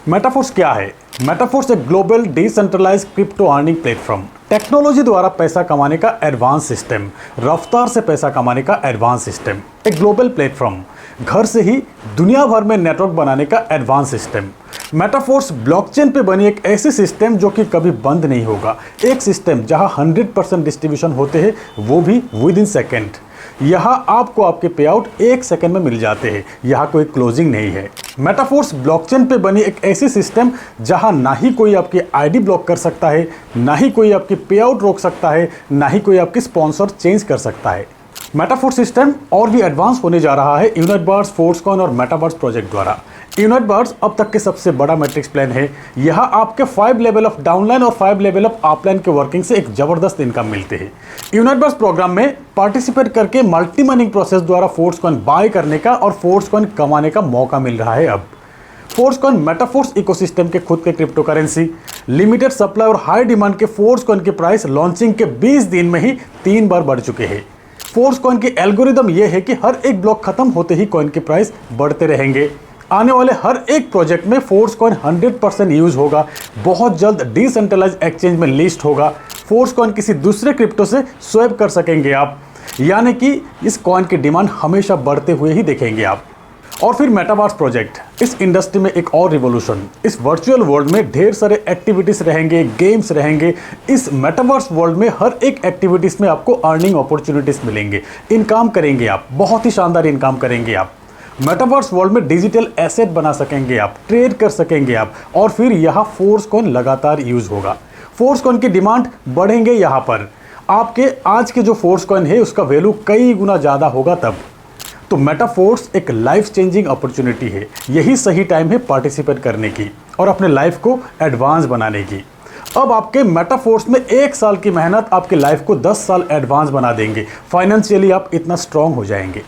Metaphors क्या है? Metaforce एक global decentralised crypto earning platform, technology द्वारा पैसा कमाने का एडवांस सिस्टम, रफ्तार से पैसा कमाने का एडवांस सिस्टम, एक ग्लोबल प्लेटफॉर्म, घर से ही दुनिया भर में नेटवर्क बनाने का एडवांस सिस्टम। मेटाफोर्स ब्लॉकचेन पे बनी एक ऐसी सिस्टम जो कि कभी बंद नहीं होगा, एक सिस्टम जहां 100% डिस्ट्रीब्यूशन होते हैं, वो भी विद इन सेकेंड। यहाँ आपको आपके पे आउट 1 सेकंड में मिल जाते हैं, यहाँ कोई क्लोजिंग नहीं है। मेटाफोर्स ब्लॉकचेन पे बनी एक ऐसी सिस्टम जहाँ ना ही कोई आपकी आईडी ब्लॉक कर सकता है, ना ही कोई आपकी पे आउट रोक सकता है, ना ही कोई आपकी स्पॉन्सर चेंज कर सकता है। मेटाफोर्स सिस्टम और भी एडवांस होने जा रहा है यूनिटबर्स, फोर्सकॉइन और मेटावर्स प्रोजेक्ट द्वारा। यूनिटबर्स अब तक के सबसे बड़ा मैट्रिक्स प्लान है। यहाँ आपके 5 लेवल ऑफ डाउनलाइन और 5 लेवल ऑफ अपलाइन के वर्किंग से एक जबरदस्त इनकम मिलते हैं। यूनिटबर्स प्रोग्राम में पार्टिसिपेट करके मल्टी माइनिंग प्रोसेस द्वारा फोर्सकॉइन बाय करने का और फोर्सकॉइन कमाने का मौका मिल रहा है। अब फोर्सकॉइन मेटाफोर्स इकोसिस्टम के खुद के क्रिप्टो करेंसी, लिमिटेड सप्लाई और हाई डिमांड के फोर्सकॉइन के प्राइस लॉन्चिंग के 20 दिन में ही 3 बार बढ़ चुके हैं। फोर्सकॉइन की एल्गोरिदम यह है कि हर एक ब्लॉक खत्म होते ही कॉइन के प्राइस बढ़ते रहेंगे। आने वाले हर एक प्रोजेक्ट में फोर्सकॉइन 100% यूज होगा। बहुत जल्द डिसेंट्रलाइज्ड एक्सचेंज में लिस्ट होगा। फोर्सकॉइन किसी दूसरे क्रिप्टो से स्वैप कर सकेंगे आप, यानी कि इस कॉइन की डिमांड हमेशा बढ़ते हुए ही देखेंगे आप। और फिर मेटावर्स प्रोजेक्ट, इस इंडस्ट्री में एक और रिवॉल्यूशन। इस वर्चुअल वर्ल्ड में ढेर सारे एक्टिविटीज रहेंगे, गेम्स रहेंगे। इस मेटावर्स वर्ल्ड में हर एक एक्टिविटीज में आपको अर्निंग अपॉर्चुनिटीज मिलेंगे, इनकम करेंगे आप, बहुत ही शानदार इनकम करेंगे आप। मेटावर्स वर्ल्ड में डिजिटल एसेट बना सकेंगे आप, ट्रेड कर सकेंगे आप, और फिर यहाँ फोर्सकॉइन लगातार यूज होगा। फोर्सकॉइन की डिमांड बढ़ेंगे, यहाँ पर आपके आज के जो फोर्सकॉइन है उसका वैल्यू कई गुना ज़्यादा होगा तब। तो मेटाफोर्स एक लाइफ चेंजिंग अपॉर्चुनिटी है। यही सही टाइम है पार्टिसिपेट करने की और अपने लाइफ को एडवांस बनाने की। अब आपके मेटाफोर्स में 1 साल की मेहनत आपके लाइफ को 10 साल एडवांस बना देंगे। फाइनेंशियली आप इतना स्ट्रांग हो जाएंगे।